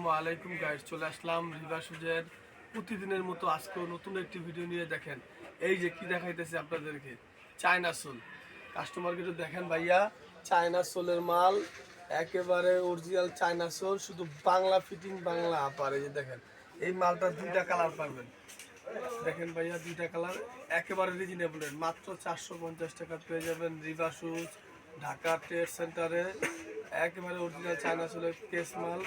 আসসালামু আলাইকুম গাইস, চলে আসলাম রিবা সুজের প্রতিদিনের মতো আজকেও নতুন একটি ভিডিও নিয়ে। দেখেন এই যে কি দেখাইতেছে আপনাদেরকে, চায়না সোল। কাস্টমার কিন্তু দেখেন ভাইয়া, চায়না সোলের মাল, একেবারে অরিজিনাল চায়না সোল, শুধু বাংলা ফিটিং, বাংলা আপার। এই যে দেখেন এই মালটা দুইটা কালার পাবেন। দেখেন ভাইয়া দুইটা কালার, একেবারে রিজনেবলের, মাত্র 450 টাকা পেয়ে যাবেন রিবা শুজ, ঢাকা ট্রেড সেন্টারে। একেবারে অরিজিনাল চায়না সোলের কেস মাল,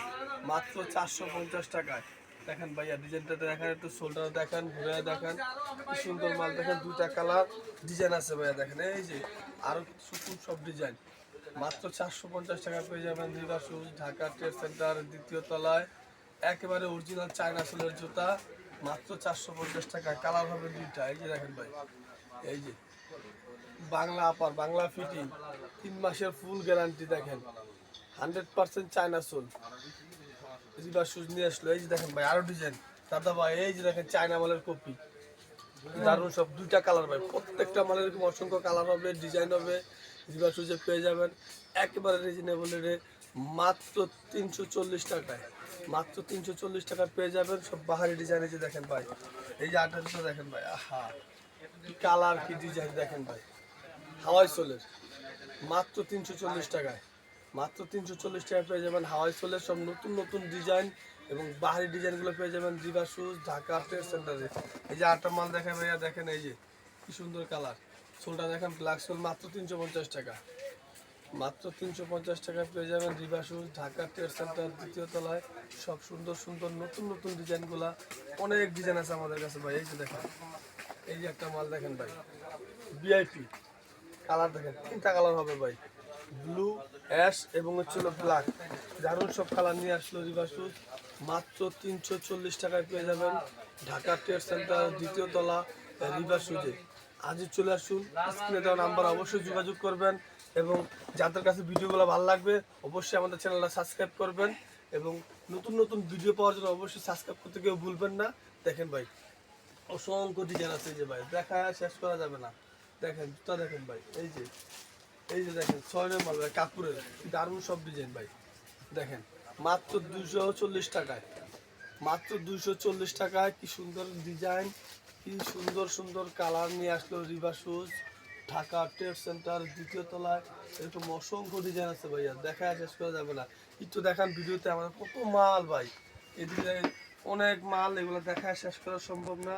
মাত্র 450 টাকায়। দেখেন ভাইয়া ডিজাইনটা দেখেন, একটু শোল্ডার দেখেন, ঘুরে দেখেন, কি সুন্দর মাল। দেখেন দুইটা কালার ডিজাইন আছে ভাইয়া, দেখেন এই যে আরো সুন্দর সব ডিজাইন। মাত্র 450 টাকা পেয়ে যাবেন রিবা শুজ, ঢাকা ট্রেড সেন্টার দ্বিতীয় তলায়। একেবারে অরিজিনাল চায়না সোলের জুতা, মাত্র 450 টাকায়। কালার হবে দুইটা। এই যে দেখেন ভাই, এই যে বাংলা আপার, বাংলা ফিটিং, 3 মাসের ফুল গ্যারান্টি। দেখেন 100% চায়না সোল রিবা শুজ নিয়ে আসলো। এই যে দেখেন ভাই আরো ডিজাইন দাদা ভাই, এই যে দেখেন চায়না মালের কপি, দারুণ সব। দুইটা কালার ভাই, প্রত্যেকটা মালের এরকম অসংখ্য কালার হবে, ডিজাইন হবে। রিবা শুজে পেয়ে যাবেন একেবারে রিজনেবল রেটে, মাত্র 340 টাকায়। মাত্র 340 টাকা পেয়ে যাবেন সব বাহারি ডিজাইন। এই যে দেখেন ভাই, এই যে আঠারোটা দেখেন ভাই, আহা কি কালার, কি ডিজাইন। দেখেন ভাই হাওয়াই সোলের, মাত্র 340 টাকায়। মাত্র 340 টাকায় পেয়ে যাবেন হাওয়াই সোলের সব নতুন নতুন ডিজাইন এবং বাহারি ডিজাইনগুলো পেয়ে যাবেন রিবা শুজ, ঢাকা ট্রেড সেন্টারে। এই যে আটটা মাল দেখেন ভাইয়া, দেখেন এই যে কি সুন্দর কালার। সোলটা দেখেন ব্ল্যাক সোল, মাত্র 350 টাকা। মাত্র 350 টাকায় পেয়ে যাবেন রিবা শুজ, ঢাকা ট্রেড সেন্টার দ্বিতীয় তলায়। সব সুন্দর সুন্দর নতুন নতুন ডিজাইনগুলা, অনেক ডিজাইন আছে আমাদের কাছে ভাই। এই যে দেখেন, এই যে একটা মাল দেখেন ভাই, ভিআইপি কালার। দেখেন তিনটা কালার হবে ভাই, ব্লু, অ্যাশ এবং হচ্ছিল ব্ল্যাক। দারুণ সব কালার নিয়ে আসলো রিবা শুজ। মাত্র 340 টাকায় পেয়ে যাবেন ঢাকা ট্রেড সেন্টার দ্বিতীয় তলা রিবা শুজে। আজই চলে আসুন, স্ক্রিনে দেওয়া নাম্বার অবশ্যই যোগাযোগ করবেন এবং যাদের কাছে ভিডিওগুলো ভালো লাগবে অবশ্যই আমাদের চ্যানেলটা সাবস্ক্রাইব করবেন এবং নতুন নতুন ভিডিও পাওয়ার জন্য অবশ্যই সাবস্ক্রাইব করতে কেউ ভুলবেন না। দেখেন ভাই অসংখ্য ডিজাইন আছে, এই যে ভাই দেখা শেষ করা যাবে না। দেখেন জুতা দেখেন ভাই, এই যে এই যে দেখেন 6 নম্বর ভাই, কাপড়ের দারুণ সব ডিজাইন ভাই। দেখেন মাত্র 240 টাকায়, মাত্র 240 টাকায় কি সুন্দর ডিজাইন, কি সুন্দর সুন্দর কালার নিয়ে আসলো রিবা শুজ, ঢাকা ট্রেড সেন্টার দ্বিতীয় তলায়। এরকম অসংখ্য ডিজাইন আছে ভাইয়া, দেখা শেষ করা যাবে না। একটু দেখান ভিডিওতে আমাদের কত মাল ভাই, এদিকে অনেক মাল, এগুলো দেখা শেষ করা সম্ভব না।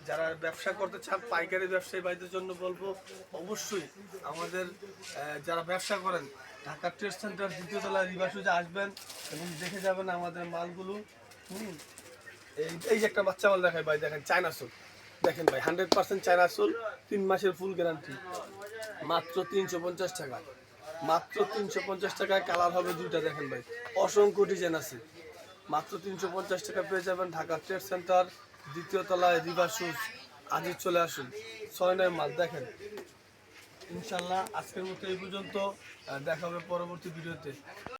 যারা ব্যবসা করতে চান পাইকারি ব্যবসায়ী ভাইদের জন্য বলবো অবশ্যই আমাদের যারা ব্যবসা করেন ঢাকা ট্রেড সেন্টার দ্বিতীয় তলায় রিবা শুজে আসবেন এবং দেখে যাবেন আমাদের মালগুলো। এই যে একটা বাচ্চা মাল দেখায় ভাই, দেখেন চায়না সোল। দেখেন ভাই 100% চায়না সোল, 3 মাসের ফুল গ্যারান্টি, মাত্র 350 টাকা। মাত্র 350 টাকায় কালার হবে দুইটা। দেখেন ভাই অসংখ্য ডিজাইন আছে, মাত্র 350 টাকা পেয়ে যাবেন ঢাকা ট্রেড সেন্টার দ্বিতীয় তলায় রিবা শুজ। আজই চলে আসুন, 6 নয় মাল। দেখেন ইনশাল্লাহ আজকের মতো এই পর্যন্ত, দেখা হবে পরবর্তী ভিডিওতে।